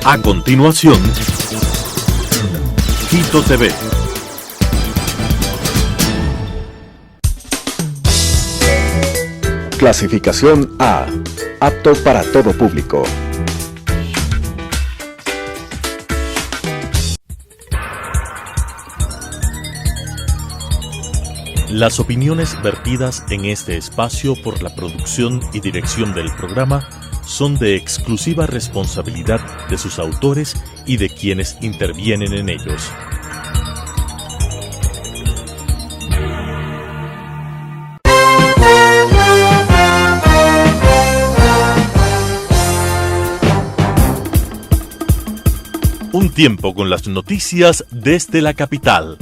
A continuación, Quito TV. Clasificación A. Apto para todo público. Las opiniones vertidas en este espacio por la producción y dirección del programa son de exclusiva responsabilidad de sus autores y de quienes intervienen en ellos. Un tiempo con las noticias desde la capital.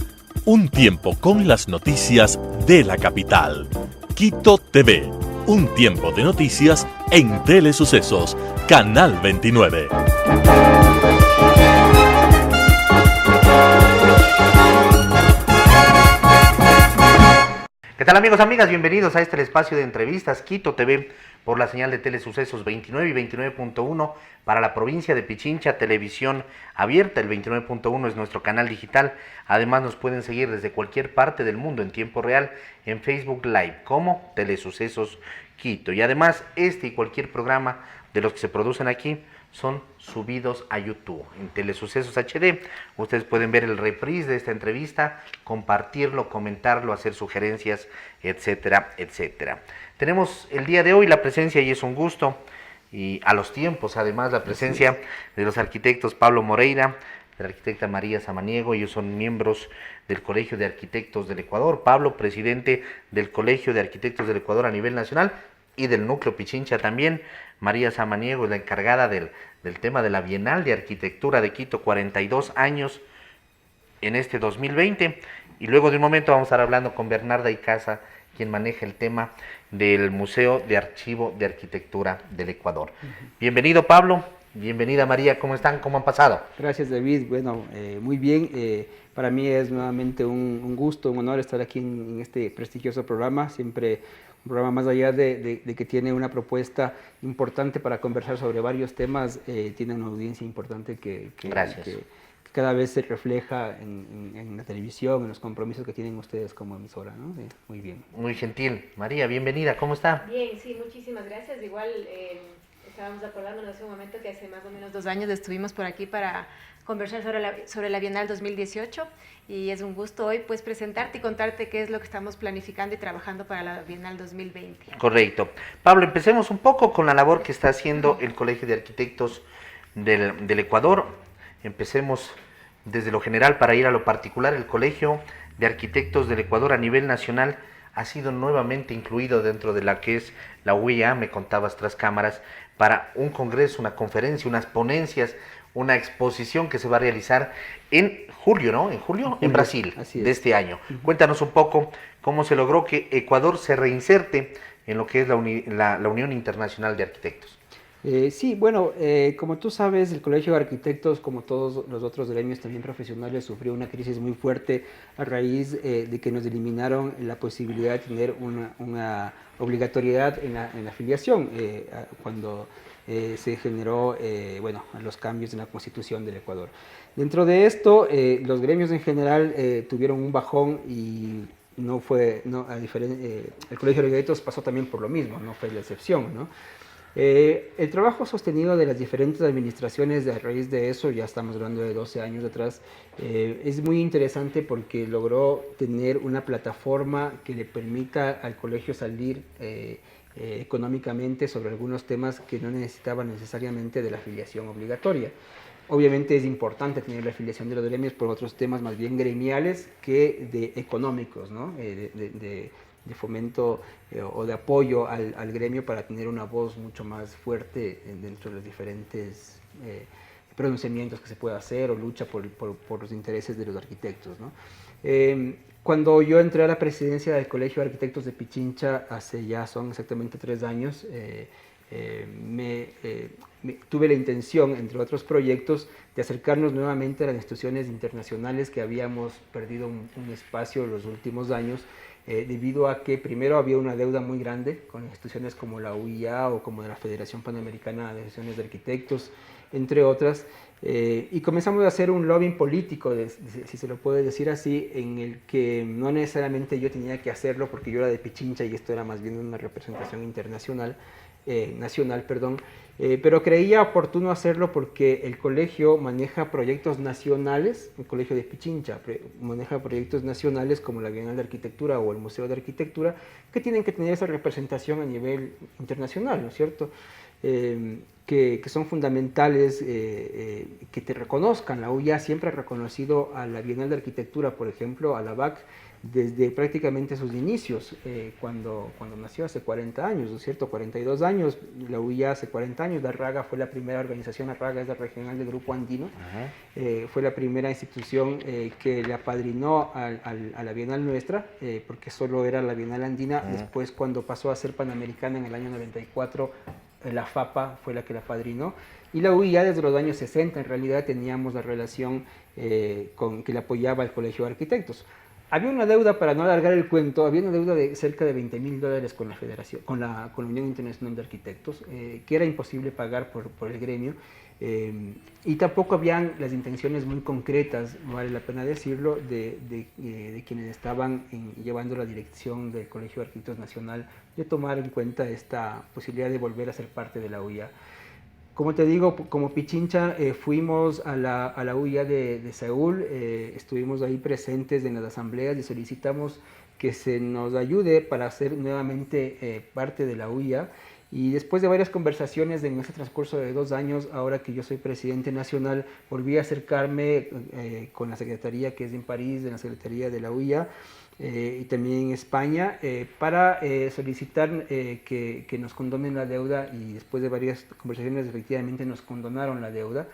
Un tiempo con las noticias de la capital. Quito TV. Un tiempo de noticias en Telesucesos, Canal 29. ¿Qué tal, amigos, amigas? Bienvenidos a este espacio de entrevistas Quito TV por la señal de Telesucesos 29 y 29.1 para la provincia de Pichincha, televisión abierta. El 29.1 es nuestro canal digital. Además nos pueden seguir desde cualquier parte del mundo en tiempo real en Facebook Live como Telesucesos Quito. Y además este y cualquier programa de los que se producen aquí son subidos a YouTube en Telesucesos HD. Ustedes pueden ver el reprise de esta entrevista, compartirlo, comentarlo, hacer sugerencias, etcétera, etcétera. Tenemos el día de hoy la presencia, y es un gusto, y a los tiempos además, la presencia de los arquitectos Pablo Moreira, de la arquitecta María Samaniego. Ellos son miembros del Colegio de Arquitectos del Ecuador. Pablo, presidente del Colegio de Arquitectos del Ecuador a nivel nacional y del Núcleo Pichincha también. María Samaniego es la encargada del tema de la Bienal de Arquitectura de Quito, 42 años en este 2020. Y luego de un momento vamos a estar hablando con Bernarda Icaza, quien maneja el tema del Museo de Archivo de Arquitectura del Ecuador. Bienvenido, Pablo. Bienvenida, María. ¿Cómo están? ¿Cómo han pasado? Gracias, David. Bueno, muy bien. Para mí es nuevamente un gusto, un honor estar aquí en este prestigioso programa. Siempre un programa, más allá de que tiene una propuesta importante para conversar sobre varios temas, tiene una audiencia importante que cada vez se refleja en la televisión, en los compromisos que tienen ustedes como emisora, ¿no? Muy bien. Muy gentil. María, bienvenida. ¿Cómo está? Bien, sí, muchísimas gracias. Igual estábamos acordándonos hace un momento que hace más o menos 2 años estuvimos por aquí para conversar sobre la Bienal 2018, y es un gusto hoy pues presentarte y contarte qué es lo que estamos planificando y trabajando para la Bienal 2020. Correcto. Pablo, empecemos un poco con la labor que está haciendo el Colegio de Arquitectos del Ecuador. Empecemos desde lo general para ir a lo particular. El Colegio de Arquitectos del Ecuador a nivel nacional ha sido nuevamente incluido dentro de la que es la UIA, me contabas tras cámaras, para un congreso, una conferencia, unas ponencias, una exposición que se va a realizar en julio, ¿no? En Brasil, de este año. Cuéntanos un poco cómo se logró que Ecuador se reinserte en lo que es la Unión Internacional de Arquitectos. Sí, bueno, como tú sabes, el Colegio de Arquitectos, como todos los otros gremios también profesionales, sufrió una crisis muy fuerte a raíz de que nos eliminaron la posibilidad de tener una obligatoriedad en la afiliación cuando se generó los cambios en la Constitución del Ecuador. Dentro de esto, los gremios en general tuvieron un bajón y el Colegio de Arquitectos pasó también por lo mismo, no fue la excepción, ¿no? El trabajo sostenido de las diferentes administraciones a raíz de eso, ya estamos hablando de 12 años atrás, es muy interesante porque logró tener una plataforma que le permita al colegio salir económicamente sobre algunos temas que no necesitaban necesariamente de la afiliación obligatoria. Obviamente es importante tener la afiliación de los gremios por otros temas más bien gremiales que de económicos, ¿no? De fomento o de apoyo al gremio para tener una voz mucho más fuerte dentro de los diferentes pronunciamientos que se pueda hacer o lucha por los intereses de los arquitectos, ¿no? Cuando yo entré a la presidencia del Colegio de Arquitectos de Pichincha, hace ya son exactamente 3 años, tuve la intención, entre otros proyectos, de acercarnos nuevamente a las instituciones internacionales que habíamos perdido un espacio en los últimos años, debido a que primero había una deuda muy grande con instituciones como la UIA o como la Federación Panamericana de Asociaciones de Arquitectos, entre otras, Y comenzamos a hacer un lobbying político, si se lo puede decir así, en el que no necesariamente yo tenía que hacerlo porque yo era de Pichincha y esto era más bien una representación internacional, nacional, perdón, pero creía oportuno hacerlo porque el colegio maneja proyectos nacionales, el colegio de Pichincha maneja proyectos nacionales como la Bienal de Arquitectura o el Museo de Arquitectura, que tienen que tener esa representación a nivel internacional, ¿no es cierto? Que son fundamentales, que te reconozcan. La UIA siempre ha reconocido a la Bienal de Arquitectura, por ejemplo, a la BAC, desde prácticamente sus inicios, cuando nació hace 40 años, ¿no es cierto? 42 años, la UIA hace 40 años, la RAGA fue la primera organización, la RAGA es la regional del Grupo Andino, fue la primera institución que le apadrinó a la Bienal nuestra, porque solo era la Bienal Andina. Después, cuando pasó a ser Panamericana en el año 94, la FAPA fue la que la apadrinó, y la UIA desde los años 60 en realidad teníamos la relación que le apoyaba el Colegio de Arquitectos. Había una deuda, para no alargar el cuento, había una deuda de cerca de $20.000 con la Federación, con la Unión Internacional de Arquitectos, que era imposible pagar por el gremio, y tampoco habían las intenciones muy concretas, vale la pena decirlo, de quienes estaban llevando la dirección del Colegio de Arquitectos Nacional, de tomar en cuenta esta posibilidad de volver a ser parte de la UIA. Como te digo, como Pichincha fuimos a la UIA de Seúl, estuvimos ahí presentes en las asambleas y solicitamos que se nos ayude para ser nuevamente parte de la UIA. Y después de varias conversaciones en ese transcurso de 2 años, ahora que yo soy presidente nacional, volví a acercarme con la secretaría que es en París, de la secretaría de la UIA, y también en España, para solicitar que nos condonen la deuda, y después de varias conversaciones efectivamente nos condonaron la deuda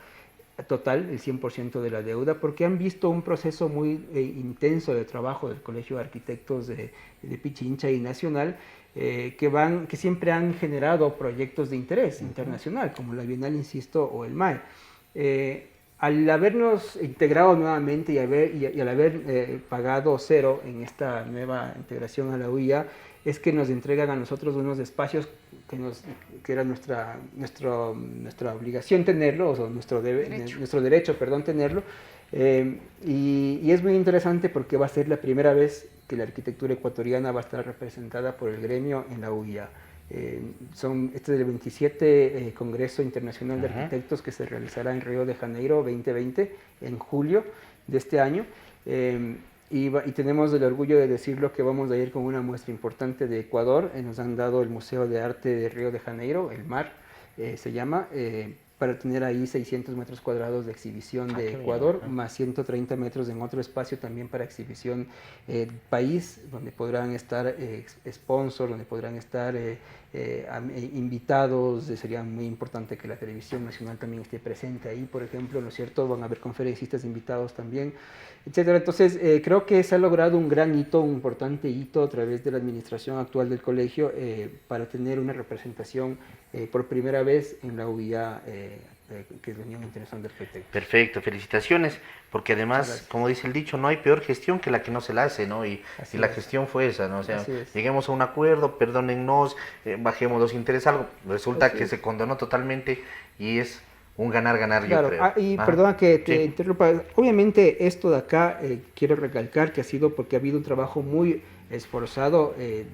total, el 100% de la deuda, porque han visto un proceso muy intenso de trabajo del Colegio de Arquitectos de Pichincha y nacional, que siempre han generado proyectos de interés internacional, como la Bienal, insisto, o el MAE. Al habernos integrado nuevamente y al haber pagado cero en esta nueva integración a la UIA, es que nos entregan a nosotros unos espacios que era nuestra obligación tenerlo, o nuestro derecho, tenerlo. Y es muy interesante porque va a ser la primera vez que la arquitectura ecuatoriana va a estar representada por el gremio en la UIA. Este es el 27 Congreso Internacional de Arquitectos que se realizará en Río de Janeiro 2020, en julio de este año. Y tenemos el orgullo de decirlo que vamos a ir con una muestra importante de Ecuador. Nos han dado el Museo de Arte de Río de Janeiro, el MAR se llama, para tener ahí 600 metros cuadrados de exhibición de Ecuador, más 130 metros en otro espacio también para exhibición país, donde podrán estar sponsors, donde podrán estar invitados. Sería muy importante que la televisión nacional también esté presente ahí, por ejemplo, ¿no es cierto? Van a haber conferencistas invitados también, etcétera. Entonces, creo que se ha logrado un gran hito, un importante hito a través de la administración actual del colegio, para tener una representación por primera vez en la UIA, que es la Unión Internacional de Arquitectos. Perfecto, felicitaciones, porque además, como dice el dicho, no hay peor gestión que la que no se la hace, ¿no? Y la gestión fue esa, ¿no? O sea, lleguemos a un acuerdo, perdónennos, bajemos los intereses, algo, resulta que se condonó totalmente y es un ganar-ganar, yo creo. Y perdona que te interrumpa, obviamente esto de acá, quiero recalcar que ha sido porque ha habido un trabajo muy esforzado de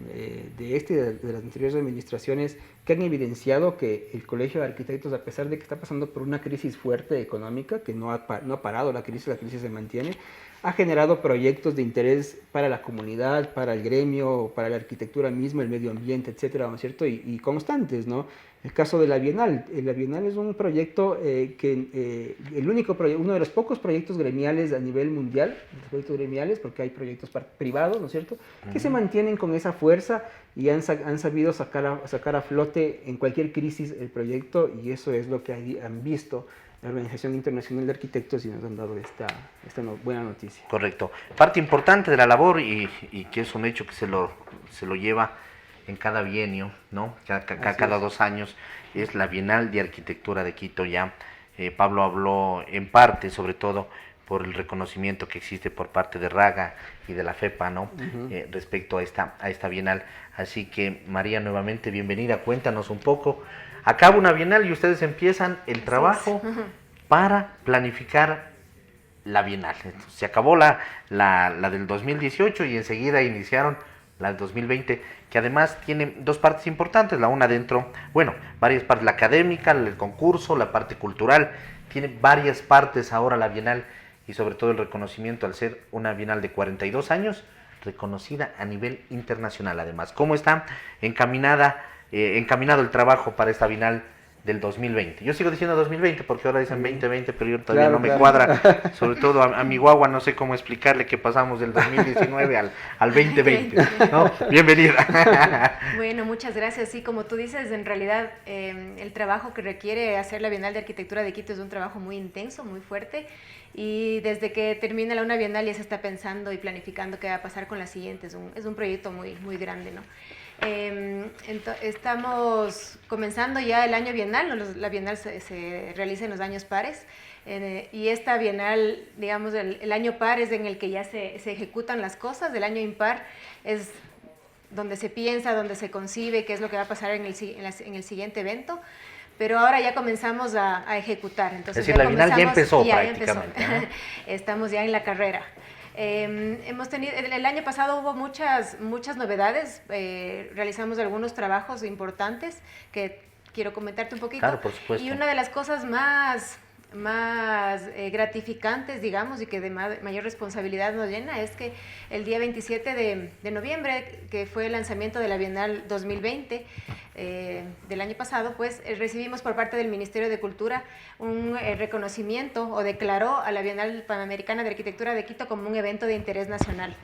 las anteriores administraciones, que han evidenciado que el Colegio de Arquitectos, a pesar de que está pasando por una crisis fuerte económica, que no ha parado la crisis se mantiene, ha generado proyectos de interés para la comunidad, para el gremio, para la arquitectura misma, el medio ambiente, etcétera, ¿no es cierto? Y constantes, ¿no? El caso de la Bienal. La Bienal es un proyecto uno de los pocos proyectos gremiales a nivel mundial, proyectos gremiales, porque hay proyectos privados, ¿no es cierto?, que se mantienen con esa fuerza y han sabido sacar a flote en cualquier crisis el proyecto, y eso es lo que han visto la Organización Internacional de Arquitectos y nos han dado esta buena noticia. Correcto. Parte importante de la labor y que es un hecho que se lo lleva en cada bienio, ¿no? Cada 2 años, es la Bienal de Arquitectura de Quito. Ya Pablo habló en parte, sobre todo, por el reconocimiento que existe por parte de RAGA y de la FEPA, ¿no? Respecto a esta Bienal. Así que, María, nuevamente bienvenida, cuéntanos un poco. Acaba una Bienal y ustedes empiezan el trabajo para planificar la Bienal. Entonces, se acabó la del 2018 y enseguida iniciaron la del 2020, que además tiene dos partes importantes, la una dentro, bueno, varias partes, la académica, el concurso, la parte cultural, tiene varias partes ahora la Bienal y sobre todo el reconocimiento al ser una Bienal de 42 años, reconocida a nivel internacional además. ¿Cómo está encaminado el trabajo para esta Bienal del 2020? Yo sigo diciendo 2020 porque ahora dicen 2020, pero yo todavía no me cuadra, sobre todo a mi guagua no sé cómo explicarle que pasamos del 2019 al 2020. ¿No? Bienvenida. Bueno, muchas gracias. Sí, como tú dices, en realidad el trabajo que requiere hacer la Bienal de Arquitectura de Quito es un trabajo muy intenso, muy fuerte, y desde que termina la una Bienal ya se está pensando y planificando qué va a pasar con la siguiente. Es un proyecto muy, muy grande, ¿no? Estamos comenzando ya el año bienal, la bienal se realiza en los años pares, y esta bienal, digamos, el año par es en el que ya se ejecutan las cosas, el año impar es donde se piensa, donde se concibe qué es lo que va a pasar en el siguiente evento. Pero ahora ya comenzamos a ejecutar. Entonces, es decir, la bienal ya empezó prácticamente. Ya empezó. Estamos ya en la carrera. Hemos tenido, el año pasado hubo muchas novedades, realizamos algunos trabajos importantes que quiero comentarte un poquito. Claro, por supuesto. Y una de las cosas más gratificantes, digamos, y que de mayor responsabilidad nos llena, es que el día 27 de noviembre, que fue el lanzamiento de la Bienal 2020 del año pasado, pues recibimos por parte del Ministerio de Cultura un reconocimiento, o declaró a la Bienal Panamericana de Arquitectura de Quito como un evento de interés nacional.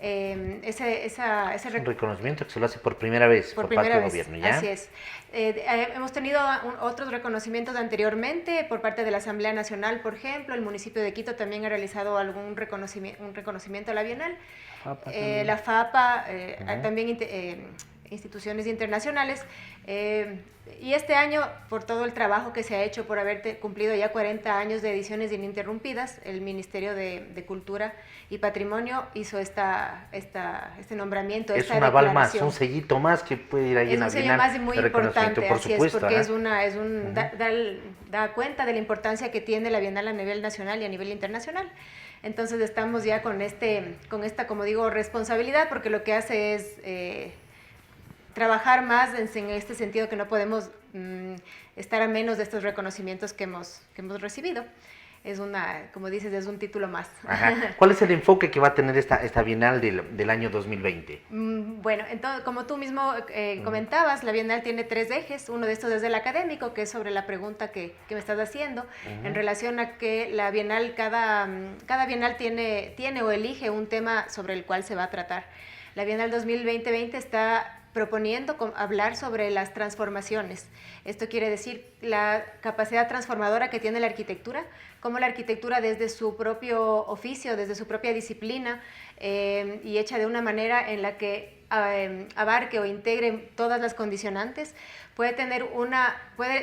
Ese un reconocimiento que se lo hace por primera vez por parte del gobierno, ¿ya? Así es. Hemos tenido otros reconocimientos anteriormente por parte de la Asamblea Nacional, por ejemplo. El municipio de Quito también ha realizado un reconocimiento a la Bienal. La FAPA, también instituciones internacionales. Y este año, por todo el trabajo que se ha hecho, por haber cumplido ya 40 años de ediciones ininterrumpidas, el Ministerio de Cultura y Patrimonio hizo este nombramiento, es un aval más, un sellito más que puede ir ahí en la Bienal. Es un sello más y muy importante, por supuesto, es porque da cuenta de la importancia que tiene la Bienal a nivel nacional y a nivel internacional. Entonces estamos ya con esta, como digo, responsabilidad, porque lo que hace es trabajar más en este sentido, que no podemos estar a menos de estos reconocimientos que hemos recibido. Es como dices, es un título más. Ajá. ¿Cuál es el enfoque que va a tener esta Bienal del año 2020? Bueno, entonces, como tú mismo comentabas, la Bienal tiene 3 ejes. Uno de estos es el académico, que es sobre la pregunta que me estás haciendo, en relación a que la Bienal, cada Bienal tiene o elige un tema sobre el cual se va a tratar. La Bienal 2020 está proponiendo hablar sobre las transformaciones. Esto quiere decir la capacidad transformadora que tiene la arquitectura, cómo la arquitectura desde su propio oficio, desde su propia disciplina, y hecha de una manera en la que abarque o integre todas las condicionantes, puede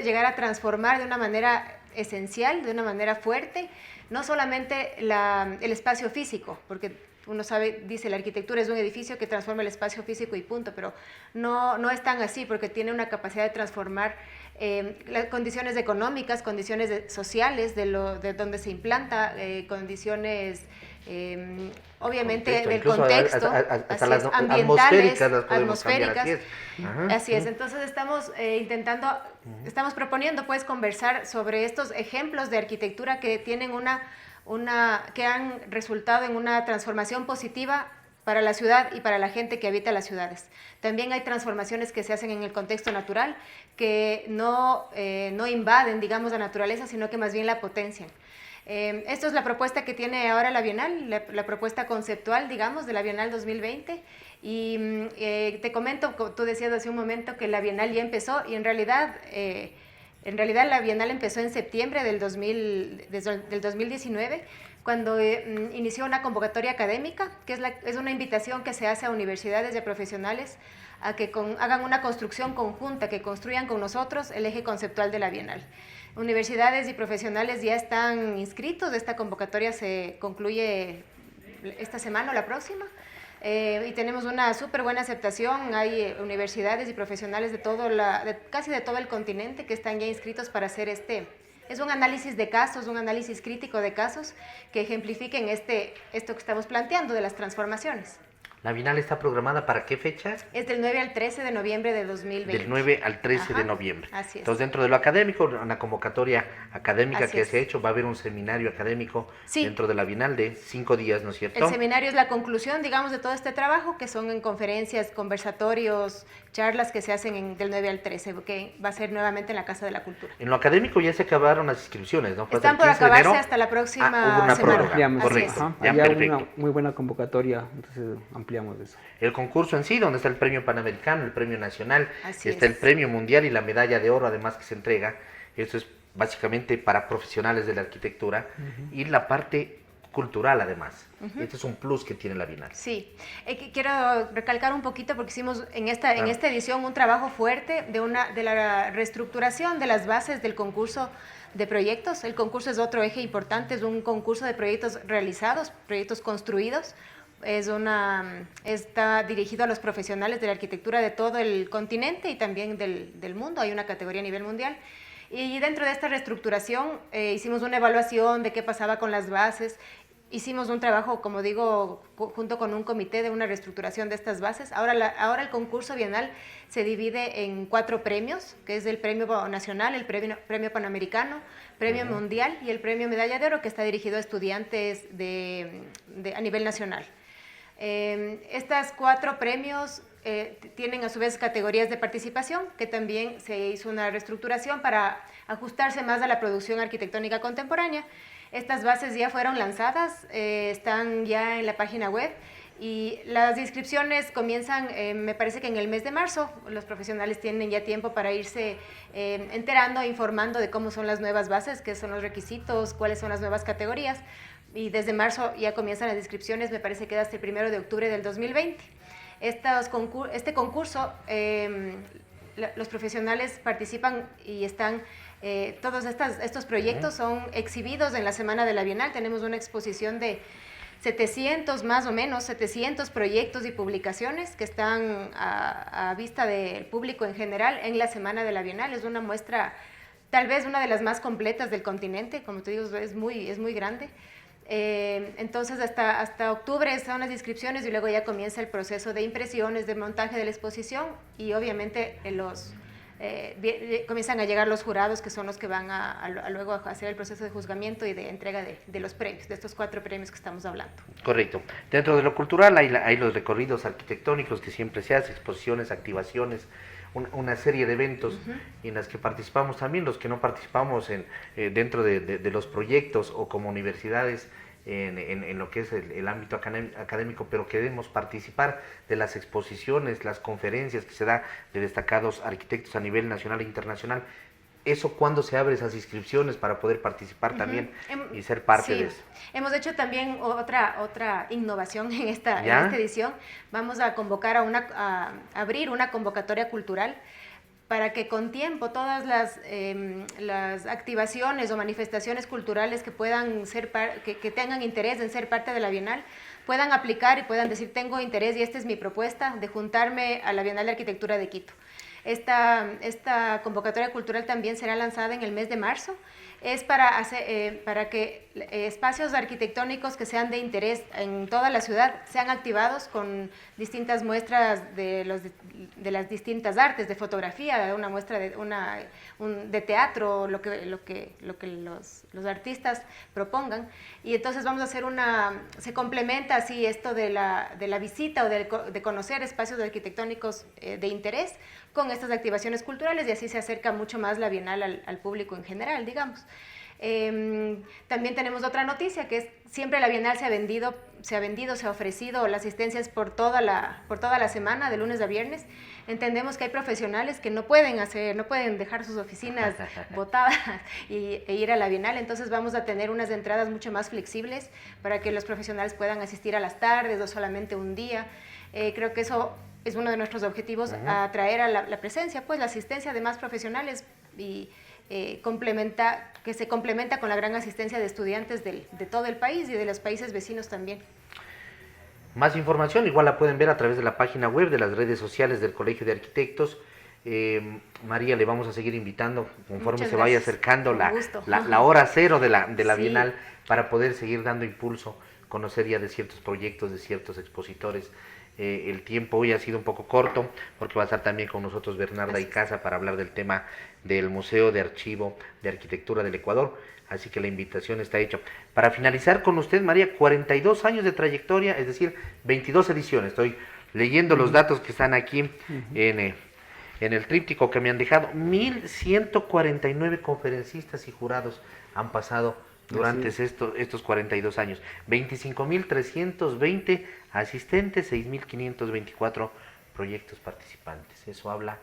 llegar a transformar de una manera esencial, de una manera fuerte, no solamente el espacio físico, porque uno dice, la arquitectura es un edificio que transforma el espacio físico y punto, pero no es tan así, porque tiene una capacidad de transformar las condiciones económicas, condiciones sociales de donde se implanta, condiciones obviamente del contexto, hasta las ambientales, atmosféricas. Así es. Entonces estamos proponiendo pues conversar sobre estos ejemplos de arquitectura que tienen que han resultado en una transformación positiva para la ciudad y para la gente que habita las ciudades. También hay transformaciones que se hacen en el contexto natural, que no invaden, digamos, la naturaleza, sino que más bien la potencian. Esto es la propuesta que tiene ahora la Bienal, la propuesta conceptual, digamos, de la Bienal 2020. Y te comento, como tú decías hace un momento, que la Bienal ya empezó, y en realidad la Bienal empezó en septiembre del 2019, cuando inició una convocatoria académica, que es una invitación que se hace a universidades y a profesionales a que hagan una construcción conjunta, que construyan con nosotros el eje conceptual de la Bienal. Universidades y profesionales ya están inscritos, esta convocatoria se concluye esta semana o la próxima. Y tenemos una súper buena aceptación. Hay universidades y profesionales casi de todo el continente que están ya inscritos para hacer este Es un análisis de casos, un análisis crítico de casos que ejemplifiquen esto que estamos planteando de las transformaciones. ¿La Bienal está programada para qué fecha? Es del 9 al 13 de noviembre de 2020. Del 9 al 13 Ajá, de noviembre. así es. Entonces, dentro de lo académico, una convocatoria académica Así que es. se ha hecho, va a haber un seminario académico Sí. dentro de la Bienal de 5 días, ¿no es cierto? El seminario es la conclusión, digamos, de todo este trabajo, que son en conferencias, conversatorios, charlas que se hacen del 9 al 13, que va a ser nuevamente en la Casa de la Cultura. En lo académico ya se acabaron las inscripciones, ¿no? Fue hasta Están el por 15 de acabarse enero. hasta la próxima hubo una semana. prórroga, Ampliamos, Así correcto. es. ajá, Ya, había perfecto. una muy buena convocatoria, entonces ampliamos eso. El concurso en sí, donde está el premio panamericano, el premio nacional, Así está es. el premio mundial y la medalla de oro, además, que se entrega. Esto es básicamente para profesionales de la arquitectura y la parte cultural, además. Este es un plus que tiene la Bienal. Sí, quiero recalcar un poquito porque hicimos en esta edición un trabajo fuerte de la reestructuración de las bases del concurso de proyectos. El concurso es otro eje importante, es un concurso de proyectos realizados, proyectos construidos. Está dirigido a los profesionales de la arquitectura de todo el continente y también del mundo. Hay una categoría a nivel mundial. Y dentro de esta reestructuración hicimos una evaluación de qué pasaba con las bases. Hicimos un trabajo, como digo, junto con un comité de una reestructuración de estas bases. Ahora el concurso bienal se divide en 4 premios, que es el premio nacional, el premio panamericano, premio mundial y el premio medalla de oro, que está dirigido a estudiantes a nivel nacional. Estas 4 premios tienen a su vez categorías de participación, que también se hizo una reestructuración para ajustarse más a la producción arquitectónica contemporánea. Estas bases ya fueron lanzadas, están ya en la página web y las inscripciones comienzan, me parece que en el mes de marzo. Los profesionales tienen ya tiempo para irse enterando, informando de cómo son las nuevas bases, qué son los requisitos, cuáles son las nuevas categorías. Y desde marzo ya comienzan las inscripciones, me parece que hasta el 1 de octubre del 2020. Este concurso, los profesionales participan y están... todos estos proyectos son exhibidos en la Semana de la Bienal. Tenemos una exposición de 700, más o menos, 700 proyectos y publicaciones que están a vista del público en general en la Semana de la Bienal. Es una muestra, tal vez una de las más completas del continente, como te digo, es muy grande. Entonces hasta octubre son las inscripciones y luego ya comienza el proceso de impresiones, de montaje de la exposición y obviamente comienzan a llegar los jurados, que son los que van luego a hacer el proceso de juzgamiento y de entrega de los premios, de estos 4 premios que estamos hablando. Correcto. Dentro de lo cultural hay los recorridos arquitectónicos que siempre se hacen, exposiciones, activaciones, una serie de eventos en las que participamos también, los que no participamos dentro de los proyectos o como universidades en lo que es el ámbito académico, pero queremos participar de las exposiciones, las conferencias que se da de destacados arquitectos a nivel nacional e internacional. ¿Eso cuándo se abre esas inscripciones para poder participar también y ser parte de eso? Hemos hecho también otra innovación en esta edición. Vamos a convocar a abrir una convocatoria cultural para que con tiempo todas las activaciones o manifestaciones culturales que puedan que tengan interés en ser parte de la Bienal puedan aplicar y puedan decir: tengo interés y esta es mi propuesta de juntarme a la Bienal de Arquitectura de Quito. Esta convocatoria cultural también será lanzada en el mes de marzo. Es para que espacios arquitectónicos que sean de interés en toda la ciudad sean activados con distintas muestras de las distintas artes, de fotografía, una muestra de teatro, lo que los artistas propongan. Y entonces vamos a hacer se complementa así esto de la visita o de conocer espacios arquitectónicos de interés con estas activaciones culturales, y así se acerca mucho más la Bienal al público en general, digamos. También tenemos otra noticia, que es siempre la Bienal se ha ofrecido las asistencias por toda la semana, de lunes a viernes. Entendemos que hay profesionales que no pueden dejar sus oficinas botadas e ir a la Bienal, entonces vamos a tener unas entradas mucho más flexibles para que los profesionales puedan asistir a las tardes o solamente un día. Creo que eso es uno de nuestros objetivos, atraer a la presencia, pues la asistencia de más profesionales y que se complementa con la gran asistencia de estudiantes de todo el país y de los países vecinos también. Más información igual la pueden ver a través de la página web, de las redes sociales del Colegio de Arquitectos. María, le vamos a seguir invitando conforme Muchas se vaya gracias. acercando Con la, gusto. la hora cero de la Sí. Bienal, para poder seguir dando impulso, conocer ya de ciertos proyectos, de ciertos expositores. El tiempo hoy ha sido un poco corto, porque va a estar también con nosotros Bernarda Icaza para hablar del tema del Museo de Archivo de Arquitectura del Ecuador, así que la invitación está hecha. Para finalizar con usted, María, 42 años de trayectoria, es decir, 22 ediciones. Estoy leyendo los datos que están aquí en el tríptico que me han dejado. 1149 conferencistas y jurados han pasado durante estos 42 años. 25.320 asistentes, 6.524 proyectos participantes. Eso habla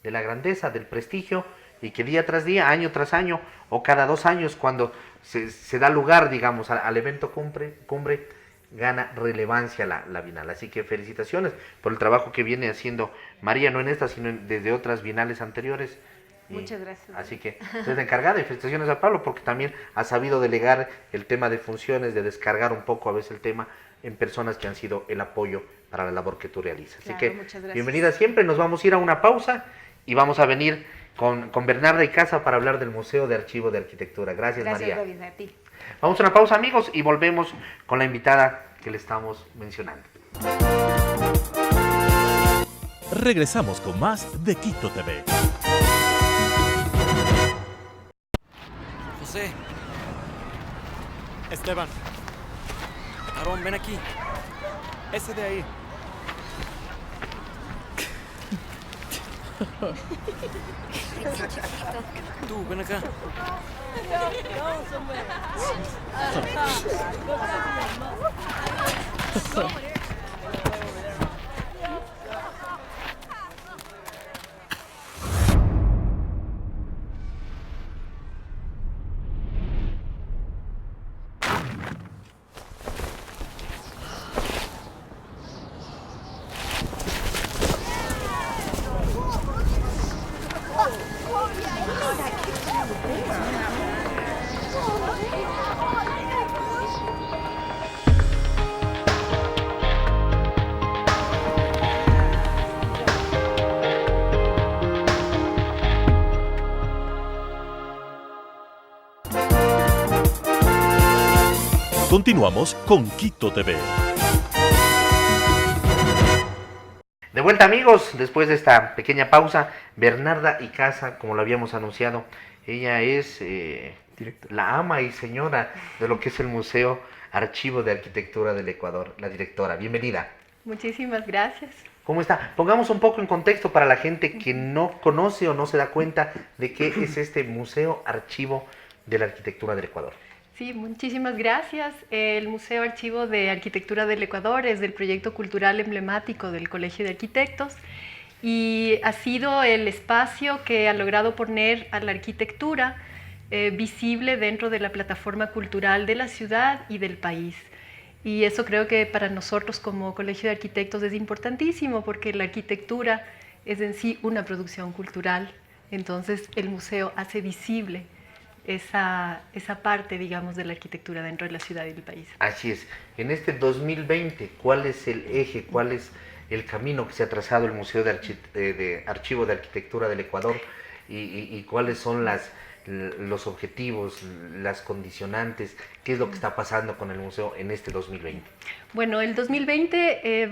de la grandeza, del prestigio, y que día tras día, año tras año, o cada 2 años, cuando se da lugar, digamos, al evento cumbre, gana relevancia la Bienal. Así que felicitaciones por el trabajo que viene haciendo María, no en esta, sino desde otras bienales anteriores. Muchas gracias. Así que usted es la encargada, y felicitaciones a Pablo, porque también ha sabido delegar el tema de funciones, de descargar un poco a veces el tema en personas que han sido el apoyo para la labor que tú realizas. Así Claro, que muchas gracias. bienvenida siempre. Nos vamos a ir a una pausa y vamos a venir con Bernarda Icaza para hablar del Museo de Archivo de Arquitectura. Gracias, Gracias, María. Robin, a ti. Vamos a una pausa, amigos, y volvemos con la invitada que le estamos mencionando. Regresamos con más de Quito TV. José, Esteban, Aarón, ven aquí. ese de ahí. Tú, ven acá. Continuamos con Quito TV. De vuelta, amigos, después de esta pequeña pausa. Bernarda Icaza, como lo habíamos anunciado, ella es la ama y señora de lo que es el Museo Archivo de Arquitectura del Ecuador, la directora. Bienvenida. Muchísimas gracias. ¿Cómo está? Pongamos un poco en contexto para la gente que no conoce o no se da cuenta de qué es este Museo Archivo de la Arquitectura del Ecuador. Sí, muchísimas gracias. El Museo Archivo de Arquitectura del Ecuador es del proyecto cultural emblemático del Colegio de Arquitectos y ha sido el espacio que ha logrado poner a la arquitectura visible dentro de la plataforma cultural de la ciudad y del país. Y eso creo que para nosotros como Colegio de Arquitectos es importantísimo porque la arquitectura es en sí una producción cultural. Entonces el museo hace visible esa parte, digamos, de la arquitectura dentro de la ciudad y del país. Así es. En este 2020, ¿cuál es el eje, cuál es el camino que se ha trazado el Museo de Archivo de Arquitectura del Ecuador y cuáles son los objetivos, las condicionantes, qué es lo que está pasando con el museo en este 2020? Bueno, el 2020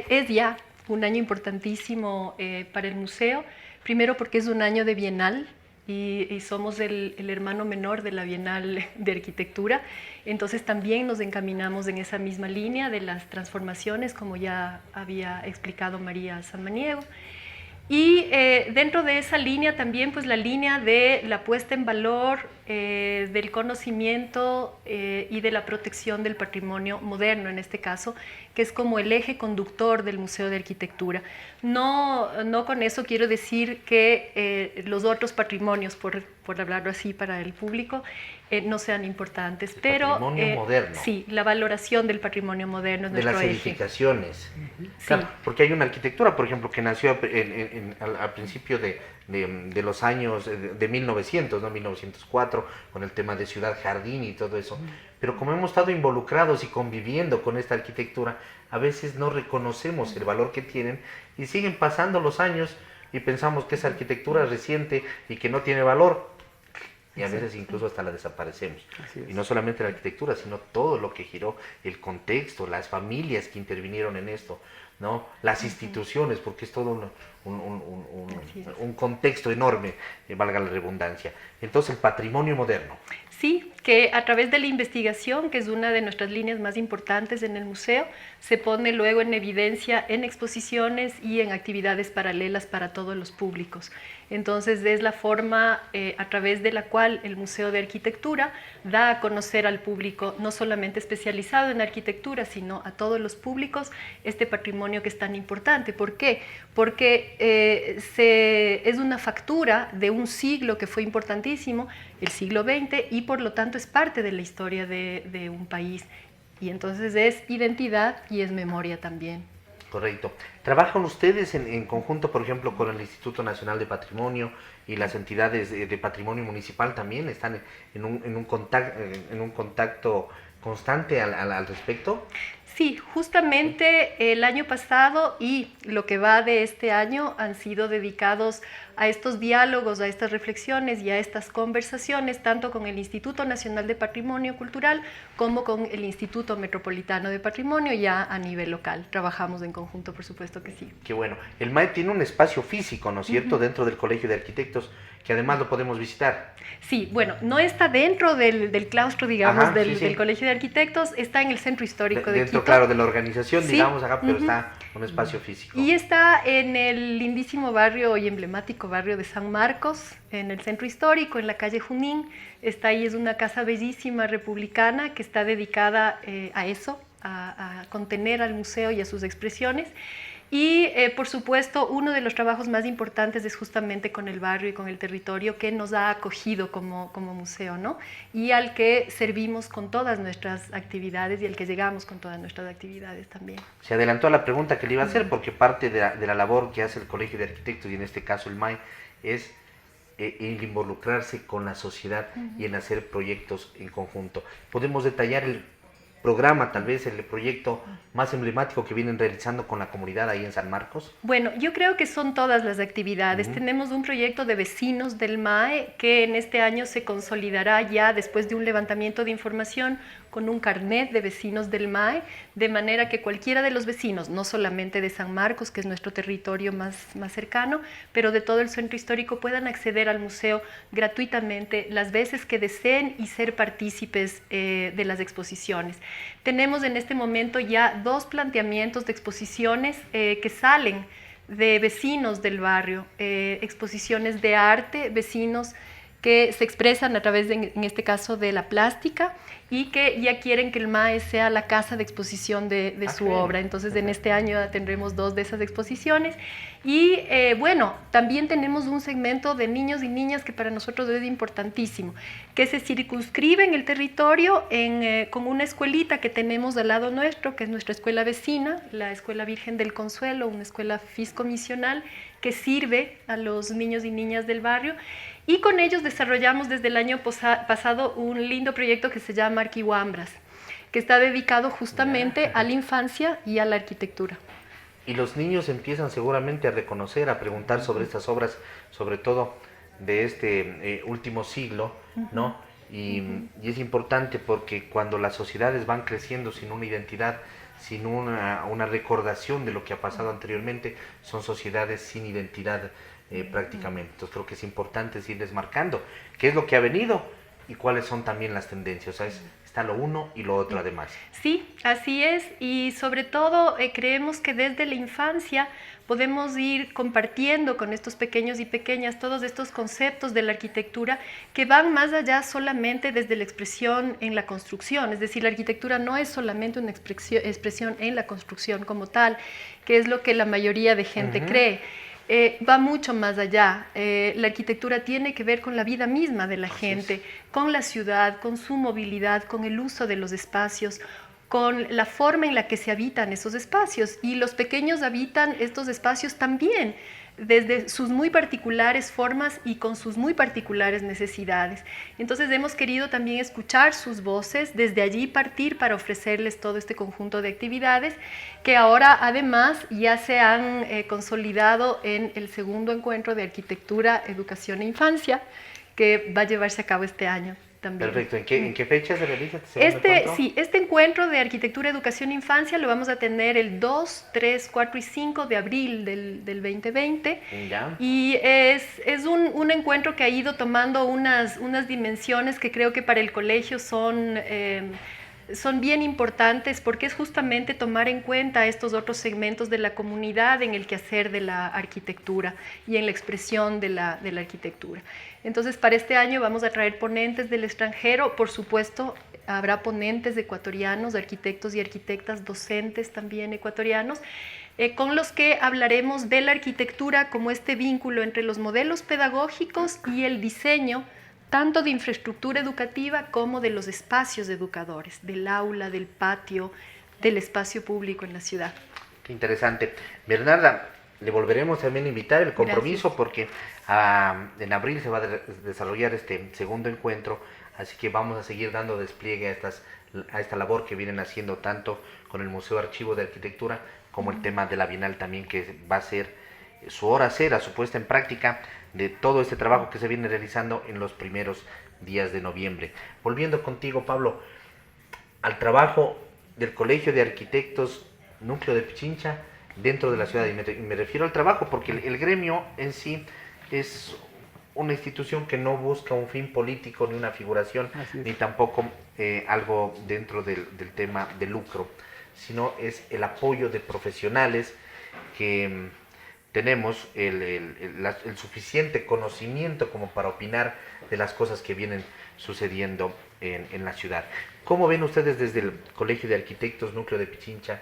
es ya un año importantísimo para el museo, primero porque es un año de bienal, y somos el hermano menor de la Bienal de Arquitectura, entonces también nos encaminamos en esa misma línea de las transformaciones, como ya había explicado María Samaniego. Y dentro de esa línea también pues la línea de la puesta en valor del conocimiento y de la protección del patrimonio moderno en este caso, que es como el eje conductor del Museo de Arquitectura. No con eso quiero decir que los otros patrimonios, por hablarlo así para el público, no sean importantes, pero patrimonio moderno. Sí, la valoración del patrimonio moderno es de nuestro las eje. edificaciones. Sí. Claro, porque hay una arquitectura, por ejemplo, que nació al principio de los años de 1900, ¿no? 1904, con el tema de Ciudad Jardín y todo eso. Pero como hemos estado involucrados y conviviendo con esta arquitectura, a veces no reconocemos el valor que tienen y siguen pasando los años, y pensamos que es arquitectura reciente y que no tiene valor. Y a veces incluso hasta la desaparecemos. Y no solamente la arquitectura, sino todo lo que giró, el contexto, las familias que intervinieron en esto, ¿no? Las instituciones, porque es todo un contexto enorme, valga la redundancia. Entonces, el patrimonio moderno. Sí, que a través de la investigación, que es una de nuestras líneas más importantes en el museo, se pone luego en evidencia en exposiciones y en actividades paralelas para todos los públicos. Entonces es la forma a través de la cual el Museo de Arquitectura da a conocer al público, no solamente especializado en arquitectura, sino a todos los públicos, este patrimonio que es tan importante. ¿Por qué? Porque es una factura de un siglo que fue importantísimo, el siglo XX, y por lo tanto es parte de la historia de un país. Y entonces es identidad y es memoria también. Correcto. ¿Trabajan ustedes en conjunto, por ejemplo, con el Instituto Nacional de Patrimonio y las entidades de patrimonio municipal también? ¿Están en un contacto constante al respecto? Sí, justamente el año pasado y lo que va de este año han sido dedicados a estos diálogos, a estas reflexiones y a estas conversaciones, tanto con el Instituto Nacional de Patrimonio Cultural como con el Instituto Metropolitano de Patrimonio, ya a nivel local. Trabajamos en conjunto, por supuesto que sí. Qué bueno. El MAE tiene un espacio físico, ¿no es cierto?, dentro del Colegio de Arquitectos, que además lo podemos visitar. Sí, bueno, no está dentro del claustro, digamos, del Colegio de Arquitectos, está en el Centro Histórico de dentro, Quito. claro, de la organización, Sí. digamos, acá, pero está un espacio físico. Y está en el lindísimo barrio y emblemático barrio de San Marcos, en el Centro Histórico, en la calle Junín. Está ahí, es una casa bellísima republicana que está dedicada a eso, a contener al museo y a sus expresiones. Y por supuesto, uno de los trabajos más importantes es justamente con el barrio y con el territorio que nos ha acogido como museo, ¿no? Y al que servimos con todas nuestras actividades y al que llegamos con todas nuestras actividades también. Se adelantó a la pregunta que le iba a hacer, porque parte de la labor que hace el Colegio de Arquitectos, y en este caso el MAE, es el involucrarse con la sociedad y en hacer proyectos en conjunto. ¿Podemos detallar el programa, tal vez el proyecto más emblemático que vienen realizando con la comunidad ahí en San Marcos? Bueno, yo creo que son todas las actividades. Tenemos un proyecto de vecinos del MAE que en este año se consolidará ya después de un levantamiento de información con un carnet de vecinos del MAE, de manera que cualquiera de los vecinos, no solamente de San Marcos, que es nuestro territorio más cercano, pero de todo el centro histórico, puedan acceder al museo gratuitamente las veces que deseen y ser partícipes de las exposiciones. Tenemos en este momento ya 2 planteamientos de exposiciones que salen de vecinos del barrio, exposiciones de arte, vecinos que se expresan a través, en este caso, de la plástica y que ya quieren que el MAE sea la casa de exposición de su obra. Entonces, en este año tendremos 2 de esas exposiciones. Y bueno, también tenemos un segmento de niños y niñas que para nosotros es importantísimo, que se circunscribe en el territorio con una escuelita que tenemos al lado nuestro, que es nuestra escuela vecina, la Escuela Virgen del Consuelo, una escuela fiscomisional que sirve a los niños y niñas del barrio. Y con ellos desarrollamos desde el año pasado un lindo proyecto que se llama Arquihuambras, que está dedicado justamente a la infancia y a la arquitectura. Y los niños empiezan seguramente a reconocer, a preguntar sobre estas obras, sobre todo de este último siglo, ¿no? Y es importante porque cuando las sociedades van creciendo sin una identidad, sin una recordación de lo que ha pasado anteriormente, son sociedades sin identidad prácticamente. Entonces creo que es importante irles marcando qué es lo que ha venido y cuáles son también las tendencias. O sea, está lo uno y lo otro además. Sí, así es, y sobre todo creemos que desde la infancia podemos ir compartiendo con estos pequeños y pequeñas todos estos conceptos de la arquitectura que van más allá solamente desde la expresión en la construcción. Es decir, la arquitectura no es solamente una expresión en la construcción como tal, que es lo que la mayoría de gente cree. Va mucho más allá. La arquitectura tiene que ver con la vida misma de la gente, con la ciudad, con su movilidad, con el uso de los espacios, con la forma en la que se habitan esos espacios. Y los pequeños habitan estos espacios también desde sus muy particulares formas y con sus muy particulares necesidades. Entonces hemos querido también escuchar sus voces, desde allí partir para ofrecerles todo este conjunto de actividades que ahora además ya se han consolidado en el segundo encuentro de Arquitectura, Educación e Infancia, que va a llevarse a cabo este año también. Perfecto. ¿En qué fecha se realiza este segundo encuentro? Sí, este encuentro de Arquitectura, Educación e Infancia lo vamos a tener el 2, 3, 4 y 5 de abril del 2020. Ya. Y es un encuentro que ha ido tomando unas dimensiones que creo que para el colegio son bien importantes, porque es justamente tomar en cuenta estos otros segmentos de la comunidad en el quehacer de la arquitectura y en la expresión de la arquitectura. Entonces, para este año vamos a traer ponentes del extranjero, por supuesto, habrá ponentes ecuatorianos, arquitectos y arquitectas, docentes también ecuatorianos, con los que hablaremos de la arquitectura como este vínculo entre los modelos pedagógicos y el diseño, tanto de infraestructura educativa como de los espacios educadores, del aula, del patio, del espacio público en la ciudad. Qué interesante. Bernarda, le volveremos también a invitar el compromiso. Gracias. Porque en abril se va a desarrollar este segundo encuentro, así que vamos a seguir dando despliegue a esta labor que vienen haciendo tanto con el Museo Archivo de Arquitectura como el tema de la Bienal también, que va a ser su hora cera, su puesta en práctica de todo este trabajo que se viene realizando en los primeros días de noviembre. Volviendo contigo, Pablo, al trabajo del Colegio de Arquitectos Núcleo de Pichincha dentro de la ciudad, y me refiero al trabajo porque el gremio en sí es una institución que no busca un fin político ni una figuración, ni tampoco algo dentro del tema de lucro, sino es el apoyo de profesionales que tenemos el suficiente conocimiento como para opinar de las cosas que vienen sucediendo en la ciudad. ¿Cómo ven ustedes desde el Colegio de Arquitectos Núcleo de Pichincha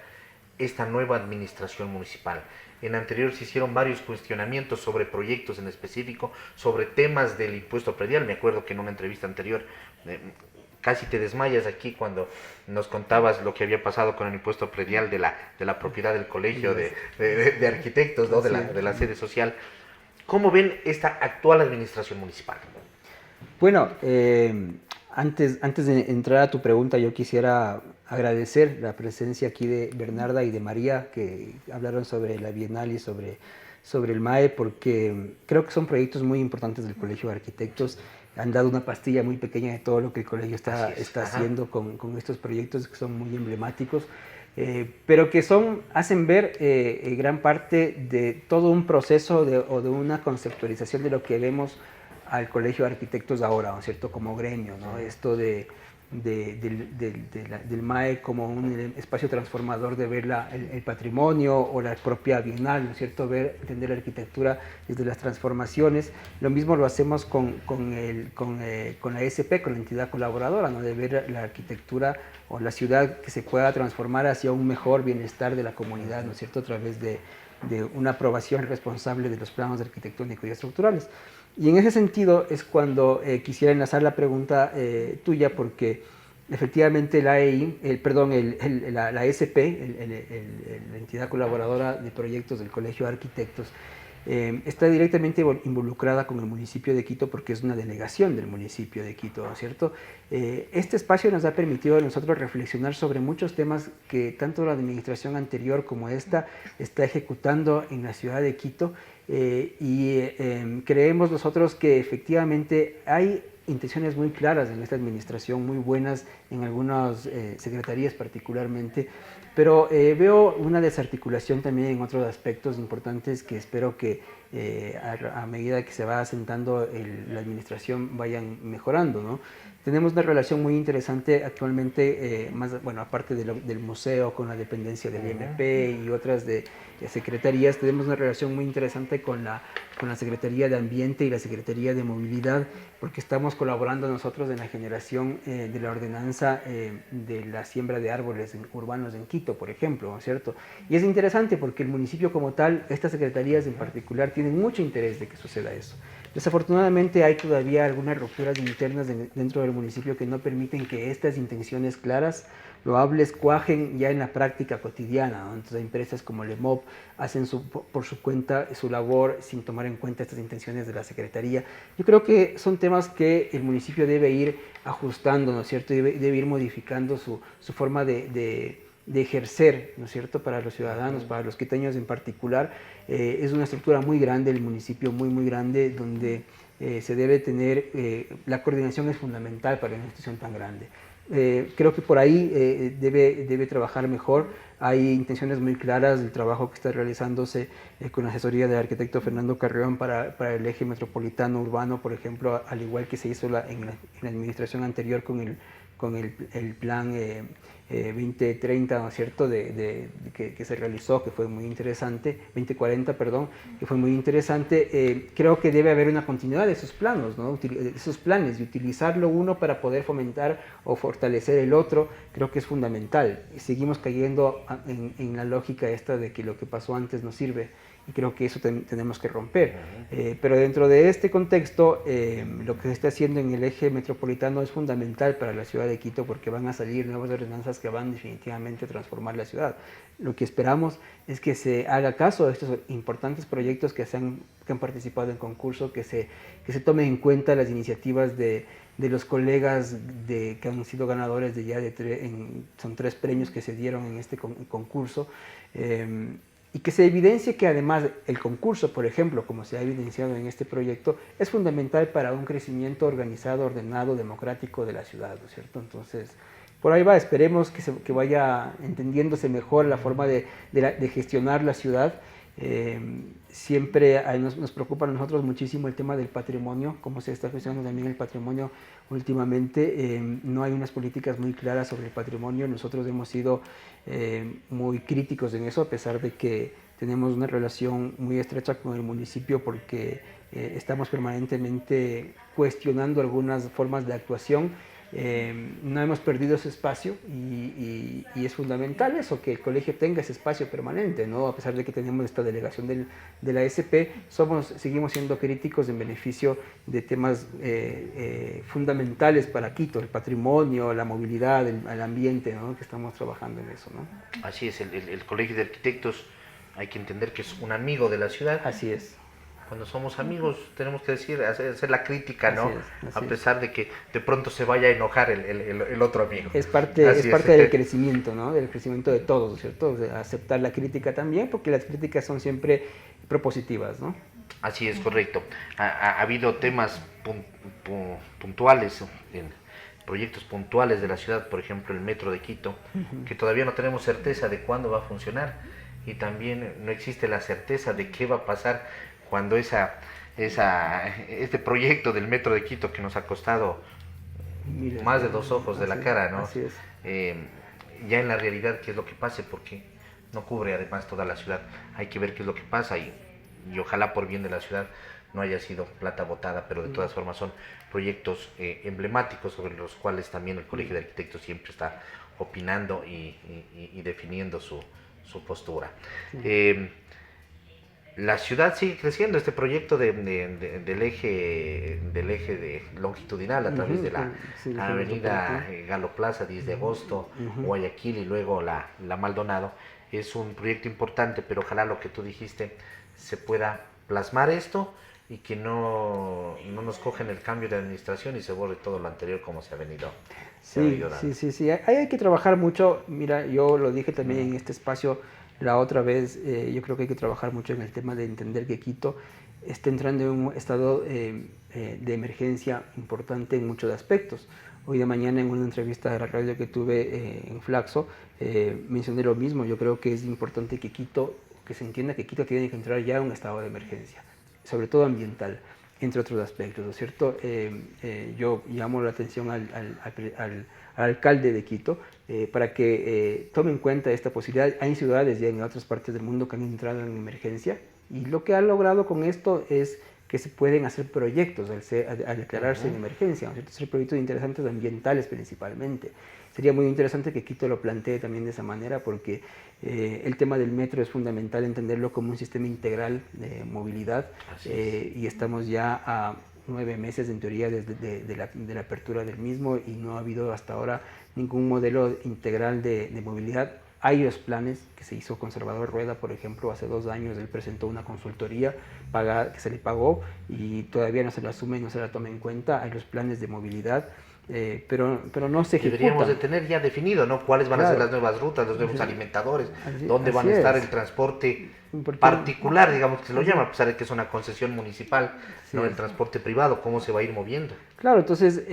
esta nueva administración municipal? En anterior se hicieron varios cuestionamientos sobre proyectos en específico, sobre temas del impuesto predial. Me acuerdo que en una entrevista anterior casi te desmayas aquí cuando nos contabas lo que había pasado con el impuesto predial de la propiedad del colegio de arquitectos, ¿no? de la sede social. ¿Cómo ven esta actual administración municipal? Bueno, antes de entrar a tu pregunta, yo quisiera agradecer la presencia aquí de Bernarda y de María, que hablaron sobre la Bienal y sobre el MAE, porque creo que son proyectos muy importantes del Colegio de Arquitectos. Han dado una pastilla muy pequeña de todo lo que el colegio está haciendo con estos proyectos que son muy emblemáticos, pero que hacen ver gran parte de todo un proceso o de una conceptualización de lo que vemos al Colegio de Arquitectos ahora, ¿no es cierto?, como gremio, ¿no? Esto del MAE como un espacio transformador de ver el patrimonio o la propia Bienal, ¿no es cierto?, entender la arquitectura desde las transformaciones. Lo mismo lo hacemos con la ESP, con la entidad colaboradora, ¿no?, de ver la arquitectura o la ciudad que se pueda transformar hacia un mejor bienestar de la comunidad, ¿no es cierto?, a través de una aprobación responsable de los planos arquitectónicos y estructurales. Y en ese sentido es cuando quisiera enlazar la pregunta tuya, porque efectivamente la ESP, la entidad colaboradora de proyectos del Colegio de Arquitectos, está directamente involucrada con el municipio de Quito porque es una delegación del municipio de Quito, ¿no es cierto? Este espacio nos ha permitido a nosotros reflexionar sobre muchos temas que tanto la administración anterior como esta está ejecutando en la ciudad de Quito, creemos nosotros que efectivamente hay intenciones muy claras en esta administración, muy buenas en algunas secretarías particularmente, pero veo una desarticulación también en otros aspectos importantes que espero que a medida que se va asentando la administración vayan mejorando, ¿no? Tenemos una relación muy interesante actualmente, aparte del museo, con la dependencia del IMP y otras de secretarías, tenemos una relación muy interesante con la Secretaría de Ambiente y la Secretaría de Movilidad, porque estamos colaborando nosotros en la generación de la ordenanza de la siembra de árboles urbanos en Quito, por ejemplo, ¿no es cierto? Y es interesante porque el municipio como tal, estas secretarías en particular, tienen mucho interés de que suceda eso. Desafortunadamente hay todavía algunas rupturas internas dentro del municipio que no permiten que estas intenciones claras, loables, cuajen ya en la práctica cotidiana, ¿no? Entonces empresas como LEMOP hacen por su cuenta su labor sin tomar en cuenta estas intenciones de la Secretaría. Yo creo que son temas que el municipio debe ir ajustando, ¿no es cierto? Debe ir modificando su forma de ejercer, ¿no es cierto?, para los ciudadanos, para los quiteños en particular. Es una estructura muy grande, el municipio muy grande, donde se debe tener, la coordinación es fundamental para una institución tan grande. Creo que por ahí debe trabajar mejor. Hay intenciones muy claras del trabajo que está realizándose con la asesoría del arquitecto Fernando Carrión para el eje metropolitano urbano, por ejemplo, al igual que se hizo en la administración anterior con el plan 2030, ¿no es cierto?, que se realizó, que fue muy interesante, 2040, perdón, que fue muy interesante. Creo que debe haber una continuidad de esos planos, ¿no?, esos planes, y utilizarlo uno para poder fomentar o fortalecer el otro, creo que es fundamental. Seguimos cayendo en la lógica esta de que lo que pasó antes no sirve, y creo que eso tenemos que romper. Pero dentro de este contexto, lo que se está haciendo en el eje metropolitano es fundamental para la ciudad de Quito, porque van a salir nuevas ordenanzas que van definitivamente a transformar la ciudad. Lo que esperamos es que se haga caso de estos importantes proyectos que han participado en concurso, que se tomen en cuenta las iniciativas de los colegas que han sido ganadores son 3 premios que se dieron en este concurso, y que se evidencie que además el concurso, por ejemplo, como se ha evidenciado en este proyecto, es fundamental para un crecimiento organizado, ordenado, democrático de la ciudad, ¿no es cierto? Entonces, por ahí va, esperemos que vaya entendiéndose mejor la forma de gestionar la ciudad. Siempre nos preocupa a nosotros muchísimo el tema del patrimonio, cómo se está gestionando también el patrimonio últimamente. No hay unas políticas muy claras sobre el patrimonio. Nosotros hemos sido muy críticos en eso, a pesar de que tenemos una relación muy estrecha con el municipio, porque estamos permanentemente cuestionando algunas formas de actuación. No hemos perdido ese espacio y es fundamental eso, que el colegio tenga ese espacio permanente, ¿no? A pesar de que tenemos esta delegación de la SP, seguimos siendo críticos en beneficio de temas fundamentales para Quito, el patrimonio, la movilidad, el ambiente, ¿no?, que estamos trabajando en eso, ¿no? Así es, el Colegio de Arquitectos hay que entender que es un amigo de la ciudad. Así es. Cuando somos amigos tenemos que hacer la crítica, ¿no? Así A pesar de que de pronto se vaya a enojar el otro amigo. Es parte del crecimiento, ¿no? Del crecimiento de todos, ¿cierto? De aceptar la crítica también, porque las críticas son siempre propositivas, ¿no? Así es, correcto. Ha habido temas puntuales, proyectos puntuales de la ciudad, por ejemplo el metro de Quito, que todavía no tenemos certeza de cuándo va a funcionar, y también no existe la certeza de qué va a pasar cuando este proyecto del metro de Quito, que nos ha costado más de 2 ojos de la cara, ¿no? Así es. Ya en la realidad qué es lo que pase, porque no cubre además toda la ciudad. Hay que ver qué es lo que pasa, y ojalá por bien de la ciudad no haya sido plata botada, pero de todas formas son proyectos emblemáticos sobre los cuales también el Colegio de Arquitectos siempre está opinando y definiendo su postura. La ciudad sigue creciendo. Este proyecto del eje longitudinal a través de la avenida Galo Plaza, 10 de agosto, Guayaquil y luego la Maldonado, es un proyecto importante, pero ojalá lo que tú dijiste se pueda plasmar esto y que no nos cogen el cambio de administración y se borre todo lo anterior como se ha venido dando. Sí. Ahí hay que trabajar mucho. Mira, yo lo dije también en este espacio la otra vez, yo creo que hay que trabajar mucho en el tema de entender que Quito está entrando en un estado de emergencia importante en muchos aspectos. Hoy de mañana en una entrevista de la radio que tuve en Flaxo, mencioné lo mismo. Yo creo que es importante que se entienda que Quito tiene que entrar ya en un estado de emergencia, sobre todo ambiental, entre otros aspectos, ¿no es cierto? Yo llamo la atención al alcalde de Quito para que tome en cuenta esta posibilidad. Hay ciudades ya en otras partes del mundo que han entrado en emergencia, y lo que ha logrado con esto es que se pueden hacer proyectos al declararse en emergencia, ¿no es cierto? Hacer proyectos interesantes ambientales principalmente. Sería muy interesante que Quito lo plantee también de esa manera, porque el tema del metro es fundamental entenderlo como un sistema integral de movilidad, y estamos ya a 9 meses en teoría de la apertura del mismo, y no ha habido hasta ahora ningún modelo integral de movilidad. Hay los planes que se hizo con Salvador Rueda, por ejemplo, hace 2 años él presentó una consultoría que se le pagó y todavía no se la asume y no se la toma en cuenta. Hay los planes de movilidad, pero no se ejecutan. Deberíamos de tener ya definido, ¿no? Cuáles van a ser las nuevas rutas, los nuevos alimentadores, dónde van a estar el transporte particular, digamos que se lo llama, a pesar de que es una concesión municipal, no el transporte privado, cómo se va a ir moviendo. Claro, entonces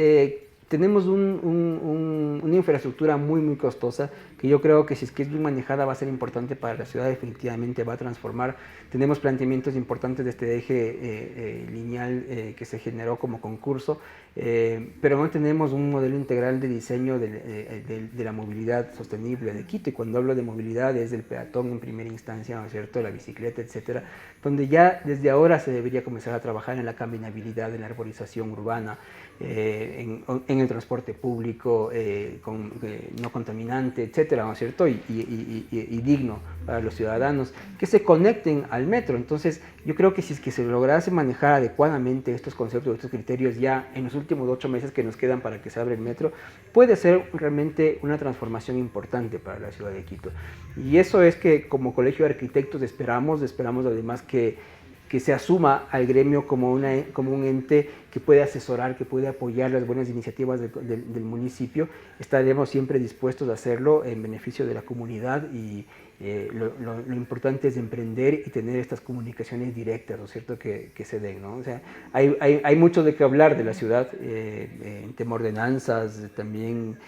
tenemos una infraestructura muy costosa, que yo creo que si es que es bien manejada va a ser importante para la ciudad, definitivamente va a transformar. Tenemos planteamientos importantes de este eje lineal que se generó como concurso, pero no tenemos un modelo integral de diseño de la movilidad sostenible de Quito, y cuando hablo de movilidad es del peatón en primera instancia, ¿no es cierto?, la bicicleta, etcétera, donde ya desde ahora se debería comenzar a trabajar en la caminabilidad, en la arborización urbana, en el transporte público no contaminante, etcétera, ¿no es cierto?, y digno para los ciudadanos, que se conecten al metro. Entonces, yo creo que si es que se lograse manejar adecuadamente estos conceptos, estos criterios ya en los últimos 8 meses que nos quedan para que se abra el metro, puede ser realmente una transformación importante para la ciudad de Quito. Y eso es que como Colegio de Arquitectos esperamos además que se asuma al gremio como un ente que puede asesorar, que puede apoyar las buenas iniciativas del municipio. Estaremos siempre dispuestos a hacerlo en beneficio de la comunidad, y lo importante es emprender y tener estas comunicaciones directas, ¿no es cierto?, que se den, ¿no? O sea, hay mucho de qué hablar de la ciudad, en tema ordenanzas, también,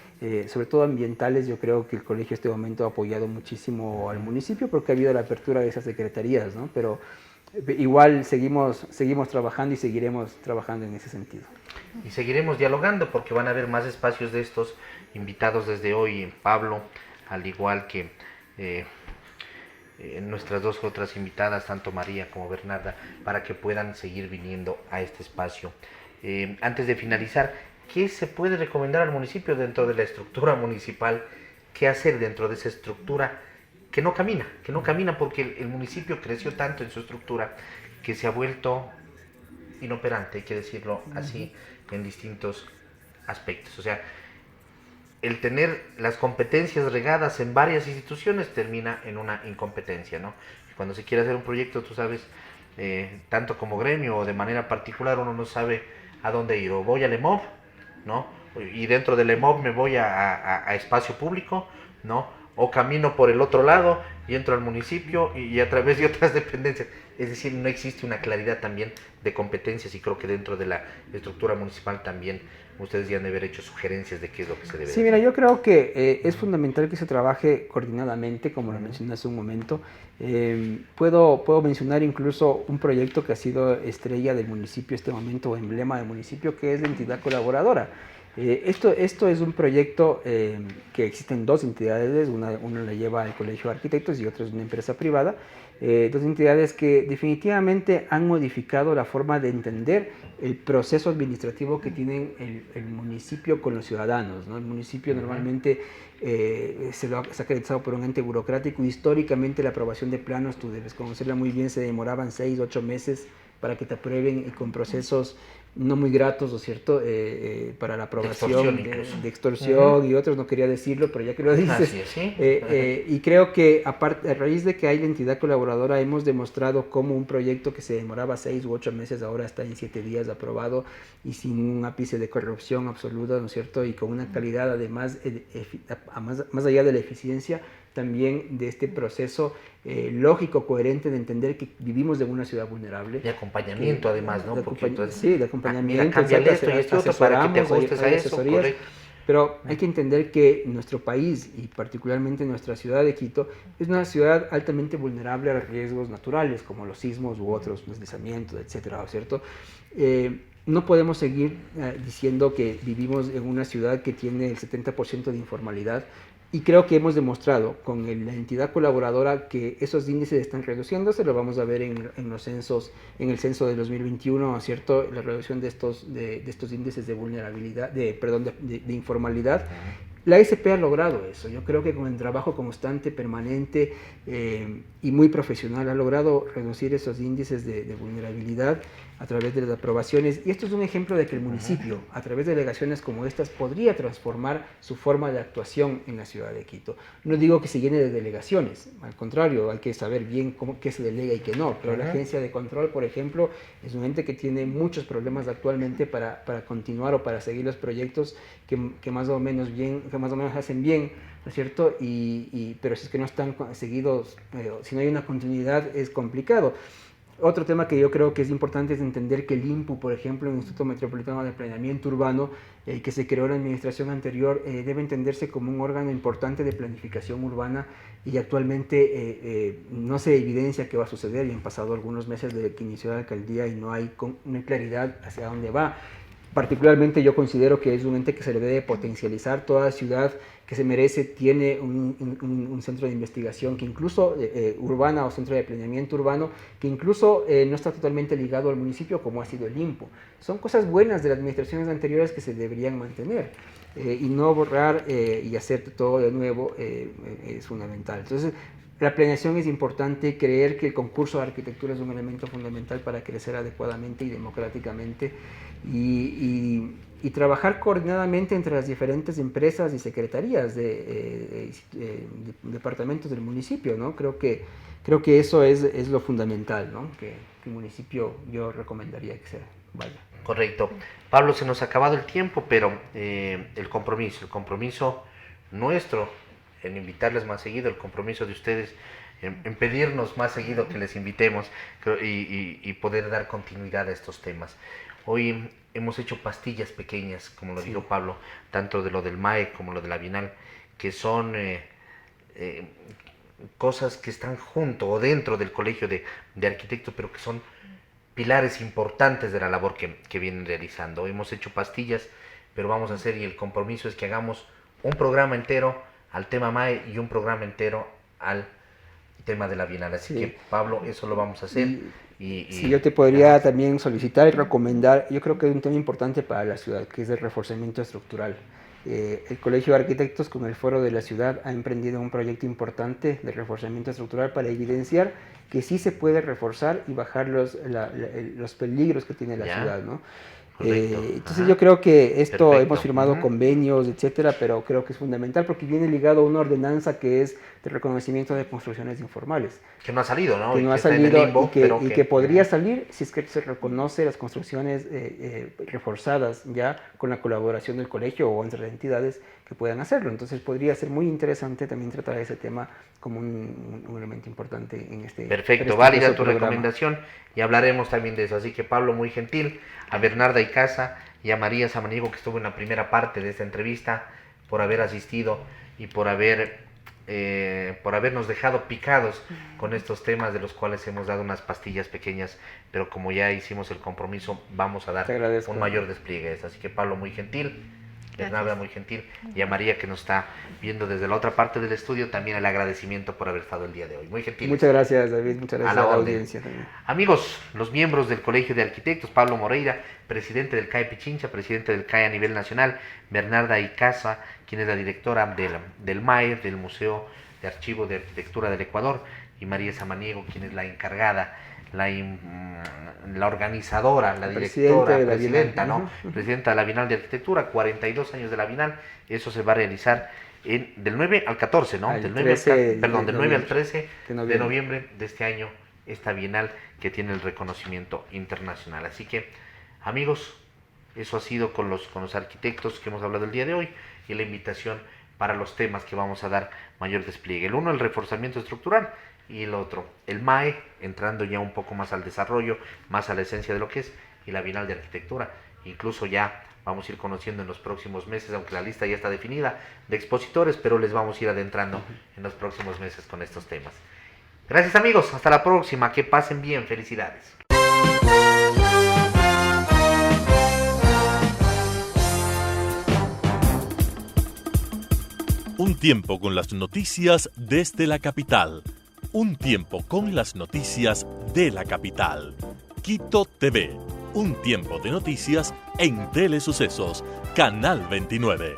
sobre todo ambientales. Yo creo que el colegio en este momento ha apoyado muchísimo al municipio porque ha habido la apertura de esas secretarías, ¿no? Pero igual seguimos trabajando y seguiremos trabajando en ese sentido. Y seguiremos dialogando porque van a haber más espacios de estos invitados desde hoy, Pablo, al igual que nuestras 2 otras invitadas, tanto María como Bernarda, para que puedan seguir viniendo a este espacio. Antes de finalizar, ¿qué se puede recomendar al municipio dentro de la estructura municipal? ¿Qué hacer dentro de esa estructura que no camina porque el municipio creció tanto en su estructura que se ha vuelto inoperante, hay que decirlo así, en distintos aspectos? O sea, el tener las competencias regadas en varias instituciones termina en una incompetencia, ¿no? Cuando se quiere hacer un proyecto, tú sabes, tanto como gremio o de manera particular, uno no sabe a dónde ir. O voy al EMOB, ¿no? Y dentro del EMOB me voy a espacio público, ¿no? O camino por el otro lado y entro al municipio y a través de otras dependencias. Es decir, no existe una claridad también de competencias, y creo que dentro de la estructura municipal también ustedes ya han de haber hecho sugerencias de qué es lo que se debe hacer. Sí, mira, yo creo que es fundamental que se trabaje coordinadamente, como lo mencioné hace un momento. Puedo mencionar incluso un proyecto que ha sido estrella del municipio este momento, o emblema del municipio, que es la entidad colaboradora. Esto es un proyecto que existen 2 entidades, una la lleva el Colegio de Arquitectos y otra es una empresa privada, 2 entidades que definitivamente han modificado la forma de entender el proceso administrativo que tienen el municipio con los ciudadanos, ¿no? El municipio normalmente se ha caracterizado por un ente burocrático. Históricamente la aprobación de planos, tú debes conocerla muy bien, se demoraban 6, 8 meses para que te aprueben, y con procesos no muy gratos, ¿no es cierto?, para la aprobación de extorsión y otros, no quería decirlo, pero ya que lo dices. ¿Sí? Y creo que a raíz de que hay la entidad colaboradora, hemos demostrado cómo un proyecto que se demoraba 6 u 8 meses ahora está en 7 días aprobado, y sin un ápice de corrupción absoluta, ¿no es cierto?, y con una calidad además, más allá de la eficiencia, también de este proceso lógico, coherente de entender que vivimos en una ciudad vulnerable. De acompañamiento, además, ¿no? Sí, de acompañamiento. Mira, cámbiale esto y esto otro para que te ajustes a eso, correcto. Pero hay que entender que nuestro país, y particularmente nuestra ciudad de Quito, es una ciudad altamente vulnerable a riesgos naturales, como los sismos u otros deslizamientos, etcétera, ¿cierto? no podemos seguir diciendo que vivimos en una ciudad que tiene el 70% de informalidad, y creo que hemos demostrado con la entidad colaboradora que esos índices están reduciéndose. Lo vamos a ver en los censos, en el censo de 2021, ¿cierto? La reducción de estos índices de vulnerabilidad, de informalidad. La ASP ha logrado eso. Yo creo que con el trabajo constante, permanente y muy profesional ha logrado reducir esos índices de vulnerabilidad a través de las aprobaciones. Y esto es un ejemplo de que el municipio, a través de delegaciones como estas, podría transformar su forma de actuación en la ciudad de Quito. No digo que se llene de delegaciones, al contrario, hay que saber bien qué se delega y qué no. Pero la agencia de control, por ejemplo, es un ente que tiene muchos problemas actualmente para continuar o para seguir los proyectos que más o menos hacen bien, ¿no es cierto? Pero si es que no están seguidos, si no hay una continuidad, es complicado. Otro tema que yo creo que es importante es entender que el INPU, por ejemplo, el Instituto Metropolitano de Planeamiento Urbano, que se creó en la administración anterior, debe entenderse como un órgano importante de planificación urbana, y actualmente no se evidencia qué va a suceder, y han pasado algunos meses desde que inició la alcaldía y no hay una claridad hacia dónde va. Particularmente yo considero que es un ente que se le debe potencializar. Toda ciudad que se merece tiene un centro de investigación que incluso urbana, o centro de planeamiento urbano, que incluso no está totalmente ligado al municipio, como ha sido el INPU. Son cosas buenas de las administraciones anteriores que se deberían mantener, y no borrar y hacer todo de nuevo es fundamental. Entonces, la planeación es importante. Creer que el concurso de arquitectura es un elemento fundamental para crecer adecuadamente y democráticamente, y trabajar coordinadamente entre las diferentes empresas y secretarías de departamentos del municipio, ¿no? Creo que eso es lo fundamental, ¿no? Que el municipio, yo recomendaría que se vaya. Correcto. Pablo, se nos ha acabado el tiempo, pero el compromiso nuestro en invitarles más seguido, el compromiso de ustedes en pedirnos más seguido que les invitemos y poder dar continuidad a estos temas. Hoy hemos hecho pastillas pequeñas, como lo dijo Pablo, tanto de lo del MAE como lo de la Bienal, que son cosas que están junto o dentro del Colegio de Arquitectos, pero que son pilares importantes de la labor que vienen realizando. Hemos hecho pastillas, pero vamos a hacer, y el compromiso es que hagamos un programa entero al tema MAE y un programa entero al tema de la Bienal. Así que, Pablo, eso lo vamos a hacer. Sí, yo te podría también solicitar y recomendar, yo creo que es un tema importante para la ciudad, que es el reforzamiento estructural. El Colegio de Arquitectos, con el Foro de la Ciudad, ha emprendido un proyecto importante de reforzamiento estructural para evidenciar que sí se puede reforzar y bajar los peligros que tiene la ciudad, ¿no? Entonces yo creo que esto, hemos firmado convenios, etcétera, pero creo que es fundamental porque viene ligado a una ordenanza que es de reconocimiento de construcciones informales. Que no ha salido, ¿no? Que no ha salido y que podría salir si es que se reconoce las construcciones reforzadas ya con la colaboración del colegio o entre entidades que puedan hacerlo. Entonces podría ser muy interesante también tratar ese tema como un elemento importante en este. Perfecto, válida tu recomendación y hablaremos también de eso. Así que, Pablo, muy gentil, a Bernarda Icaza y a María Samaniego, que estuvo en la primera parte de esta entrevista, por haber asistido y por habernos dejado picados con estos temas, de los cuales hemos dado unas pastillas pequeñas, pero como ya hicimos el compromiso, vamos a dar un mayor despliegue. Así que, Pablo, muy gentil, Bernarda, muy gentil, y a María, que nos está viendo desde la otra parte del estudio, también el agradecimiento por haber estado el día de hoy. Muy gentil. Muchas gracias, David, muchas gracias a la audiencia también. Amigos, los miembros del Colegio de Arquitectos, Pablo Moreira, presidente del CAE Pichincha, presidente del CAE a nivel nacional, Bernarda Icaza, quien es la directora del MAE, del Museo de Archivo de Arquitectura del Ecuador, y María Samaniego, quien es la encargada, la organizadora, la directora, presidenta, ¿no? Presidenta de la Bienal de Arquitectura, 42 años de la Bienal. Eso se va a realizar del 9 al 14, ¿no? Del 9 al 13 de noviembre de este año, esta Bienal que tiene el reconocimiento internacional. Así que, amigos, eso ha sido con los arquitectos que hemos hablado el día de hoy, y la invitación para los temas que vamos a dar mayor despliegue. El uno, el reforzamiento estructural, y el otro, el MAE, entrando ya un poco más al desarrollo, más a la esencia de lo que es, y la Bienal de Arquitectura. Incluso ya vamos a ir conociendo en los próximos meses, aunque la lista ya está definida, de expositores, pero les vamos a ir adentrando en los próximos meses con estos temas. Gracias, amigos, hasta la próxima, que pasen bien, felicidades. Un tiempo con las noticias desde la capital. Un tiempo con las noticias de la capital. Quito TV. Un tiempo de noticias en Telesucesos, Canal 29.